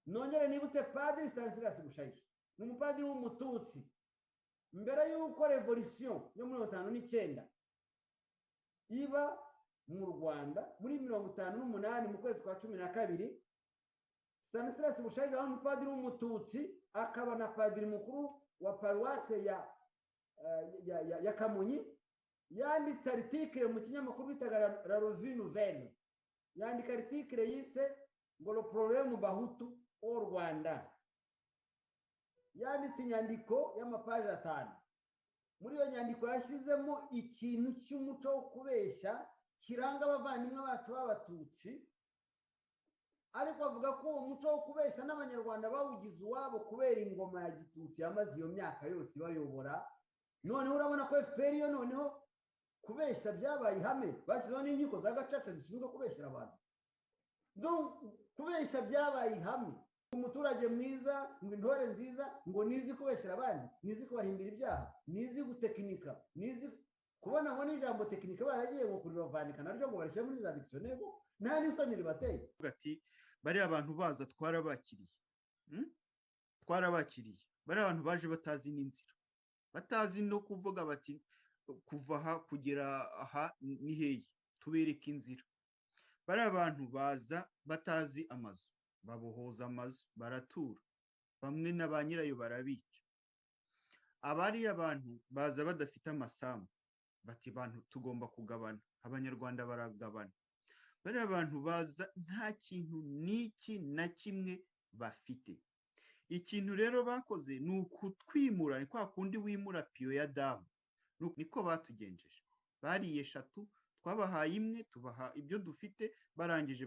nongere nibutse Padiri Stanislas Bushayija ni umupadiri w'umututsi mbere y'uko revolution yo muri 1959 iba mu Rwanda muri 1958 mu kwezi kwa 12 Stanislas Bushayija wa umupadiri w'umututsi akaba na padiri mukuru wa paruwase ya Kamonyi yanditse article mu kinyamakuru bitaga La Revue Nouvelle yandika article yise ngo le problème bahutu au Rwanda yanditse inyandiko y'amapaji 5 muri iyo nyandiko yashizemo ikintu cy'umuco wo kubeshya kiranga abavandimwe bacu b'abatutsi ariko avuga ko umuco wo kubeshya n'abanyarwanda bawugize uwabo kubera ingoma ya gitutsi yamaze iyo myaka yose bayobora noneho urabona ko FPR yo noneho kubeshya byabaye ihame bashyizeho n'inkiko za gacaca zishinzwe kubeshyira abantu donc kubeshya byabaye ihame umuturage mwiza ngo intore nziza ngo nizi kubeshyira abandi nizi kubahimbira ibyaha nizi gutekinika nizi kubona ngo n'ijambo tekinika baragiye ngo kurirovanika naryo ngo barishyire muri za dictionnaire nta n'isoni ribateye ati bari abantu baza twarabakiriye bari abantu baje batazi n'inzira batazi no kuvuga bati kuva aha kugera aha ni hehe tubereka inzira bari abantu baza batazi amazu babohoza amazu baratura bamwe na ba nyirayo barabica abari abantu baza badafite amasambu bati abantu tugomba kugabana abanyarwanda baragabana bari abantu baza nta kintu n'iki na kimwe bafite ikintu rero bakoze ni ukutwimura ni kwa kundi wimura piyo ya damu niko batugenjeje bariye 3 twabahaye imwe tubaha ibyo dufite barangije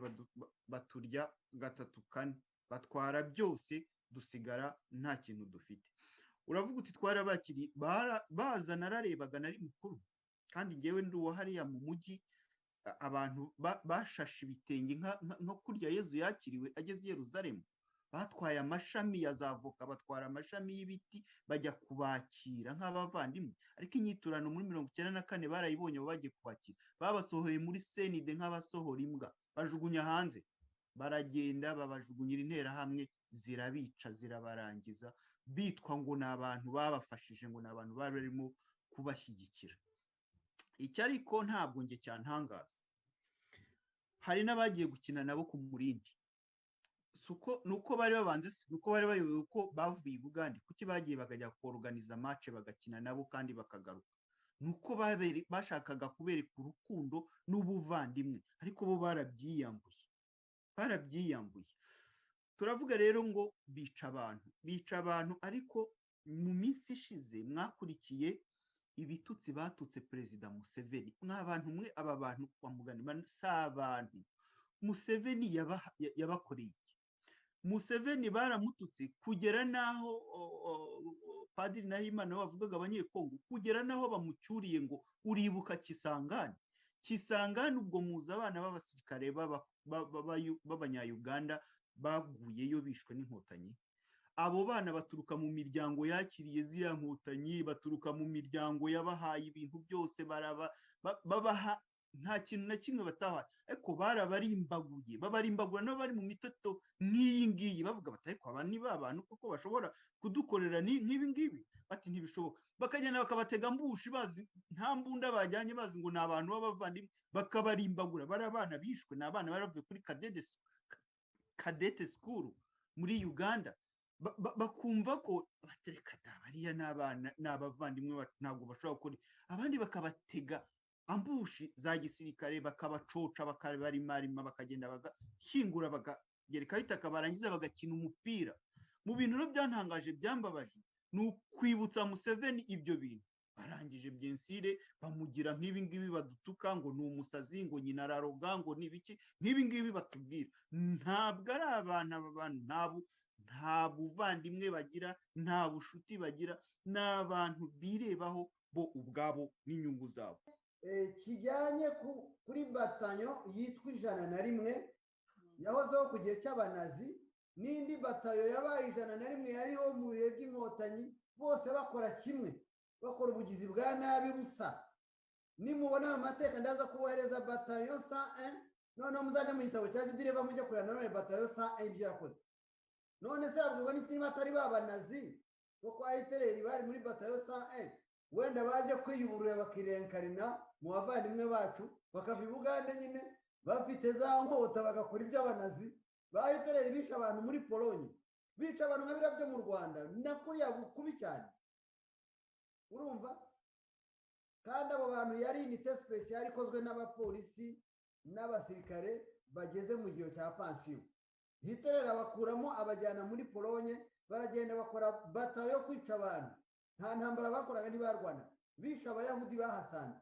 baturya 3 4 batwara byose dusigara nta kintu dufite uravuga uti twarabakiri baza nararebaga nari mukuru kandi ngewe nduwo hariya mu mujyi abantu bashashe ibitenge nko kurya Yezu yakiriwe ageze i Yerusalemu batwaye amashami ya zavoka batwara amashami y'ibiti bajya kubakira nk'abavandimwe ariko inyiturano muri 1994 barayibonye bagiye kubakira babasohoye muri senide nk'abasohora imbwa bajugunya hanze baragenda babajugunyira intera hamwe zirabica zirabarangiza bitwa ngo nabantu babafashije ngo nabantu barimo kubashyigikira icyo ariko ntabwo nge cyantangaza hari n'abagiye gukina nabo ku murindi nuko bari babanze nuko bari bayoboye uko bavuye Bugande kuki bagiye bakajya kuorganiza match bagakina nabo kandi bakagaruka nuko bashakaga kubereka urukundo n'ubuvandimwe ariko bo barabyiyambuye turavuga rero ngo bica abantu ariko mu minsi ishize mwakurikiye ibitutsi batutse Perezida Museveni mw'abantu mwe aba bantu kwa mugani s'abantu Museveni yabakoreye Museveni baramututse kugera naho Padiri Nahimana bavugaga abanyekongo kugera naho bamucyuriye ngo uribuka Kisangani ubwo muza abana b'abasirikare b'abanya-Uganda baguyeyo bishwe n'inkotanyi abo bana baturuka mu miryango yakiriye ziriya nkotanyi baturuka mu miryango yabahaye ibintu byose babaha nta kintu na kimwe batahaye ariko babarimbagura no bari mu mitoto nk'iyi ngiyi bavuga bati ariko aba ni babantu kuko bashobora kudukorera nk'ibi ngibi bati ntibishoboka bakagenda bakabatega mbushi bazi nta mbunda bajyanye bazi ngo ni abantu b'abavandimwe bakabarimbagura bari abana bishwe ni abana baravuye kuri cadete school muri Uganda bakumva ko batereka bariya n'abana n'abavandimwe ntabwo bashobora gukora abandi bakabatega ambushi za gisirikare bakabacoca bakabarimarima bakagenda bagashingura bakagerekaho itaka barangiza bagakina umupira mu bintu no byantangaje byambabaje ni ukwibutsa Museveni ibyo bintu barangije byensire bamugira nk'ibi ngibi badutuka ngo ni umusazi ngo nyina araroga ngo nibiki nk'ibi ngibi batubwira ntabwo ari abantu nta buvandimwe bagira nta bushuti bagira n'abantu birebaho bo ubwabo n'inyungu zabo kijyanye kuri batanyo yitwa 101 yahozeho ku gihe cy'abanazi n'indi batayo yabaye 101 yariho mu bihe by'inkotanyi bose bakora kimwe bakora ubugizi bwa nabi busa nimubona amateka ndaza kubohereza batayo 101 noneho muzajya mu gitabo cya Zidireva mujye kurana none batayo 101 ibyo yakoze none se babwirwa n'iki niba atari babanazi bo kwa Hitler bari muri batayo 101 wenda baje kwiyuburura bakirenkarina mu bavandimwe bacu bakava i Bugande nyine bafite za nkota bagakora iby'abanazi. Ba Hitler bisha abantu muri Polonye, bica abantu nka biriya byo mu Rwanda nakuriya kubi cyane, urumva. Kandi abo bantu yari unité spéciale ikozwe n'abapolisi n'abasirikare bageze mu gihe cya pansiyo. Hitler abakuramo abajyana muri Polonye, baragenda bakora batayo yo kwica abantu. Nta ntambara bakoraga ntibarwana, bisha abayahudi bahasanze.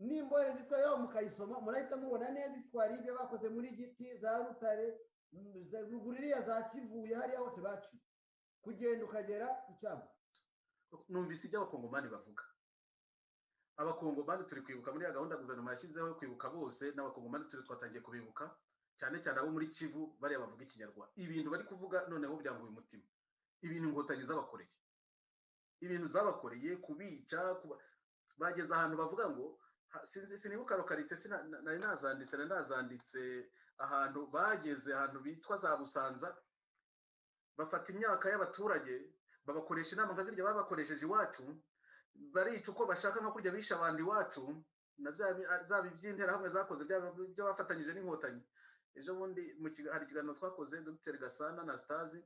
N'imbore zitwa yo mukayisoma murahita mubona neza iswari ibyo bakoze muri Giti, za Rutare, ruguririya za Kivuye, hariya hose baci kugenda ukagera icyamba. Numvise ibyo abakongomani bavuga. Abakongomani turi kwibuka muri ya gahunda guverinoma yashyizeho yo kwibuka bose, n'abakongomani turi twatangiye kubibuka cyane cyane abo muri Kivu bariya bavuga ikinyarwanda. Ibintu bari kuvuga noneho byanguye umutima, ibintu inkotanyi zabakoreye, ibintu zabakoreye kubica, bageze ahantu bavuga ngo sinibuka lokalite nari nazanditse ahantu bageze, ahantu bitwa za Busanza, bafata imyaka y'abaturage babakoresha inama nka zirya babakoresheje iwacu, barica uko bashaka nka kurya bisha abandi iwacu, na zaba iby'intera hamwe zakoze byo bafatanyije n'inkotanyi. Ejo bundi hari ikiganiro twakoze Dr Gasana na Stazi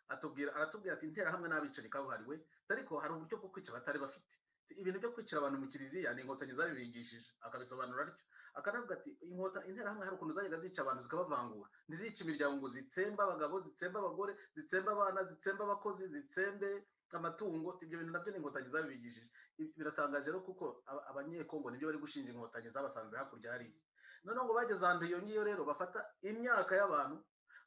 aratubwira ati intera hamwe n'abicanyi kabuhariwe, ariko hari uburyo bwo kwica batari bafite. Ibintu byo kwicira abantu mu kiliziya ni inkotanyi zabibigishije, akabisobanura atyo. Akanavuga ati intera hamwe hari ukuntu zajyaga zica abantu zikabavangura, ntizica imiryango ngo zitsemba abagabo, zitsemba abagore, zitsemba abana, zitsemba abakozi, zitsembe amatungo. Ibyo bintu nabyo ni inkotanyi zabibigishije. Biratangaje rero kuko abanyekongo nibyo bari gushinja inkotanyi zabasanze hakurya hariya. Noneho ngo bageze ahantu iyo ngiyo rero bafata imyaka y'abantu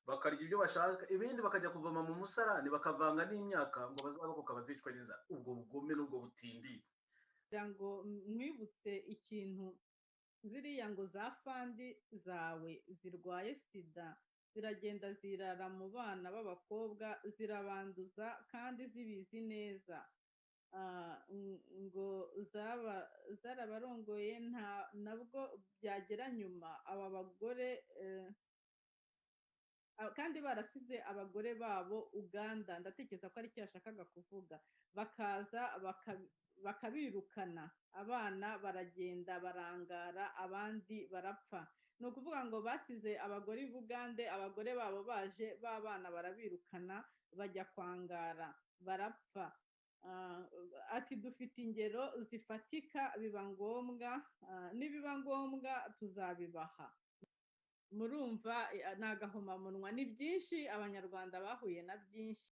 bakarya ibyo bashaka, ibindi bakajya kuvoma mu musarani bakavanga n'imyaka ngo bazarokoka bazicwe n'inzara. Ubwo bugome n'ubwo butindiye. Ngo mwibutse ikintu, ziriya ngo za fandi zawe zirwaye sida ziragenda zirara mu bana b'abakobwa zirabanduza kandi zibizi neza. Ngo zarabarongoye nabwo byagera nyuma aba bagore kandi barasize abagore babo Uganda, ndatekereza ko ari cyo yashakaga kuvuga, bakaza bakabirukana, abana baragenda barangara, abandi barapfa. Ni ukuvuga ngo basize abagore i Bugande, abagore babo baje, b'abana barabirukana bajya kwangara, barapfa. Ati dufite ingero zifatika, biba ngombwa, nibiba ngombwa tuzabibaha. Murumva ni agahomamunwa, ni byinshi abanyarwanda bahuye na byinshi.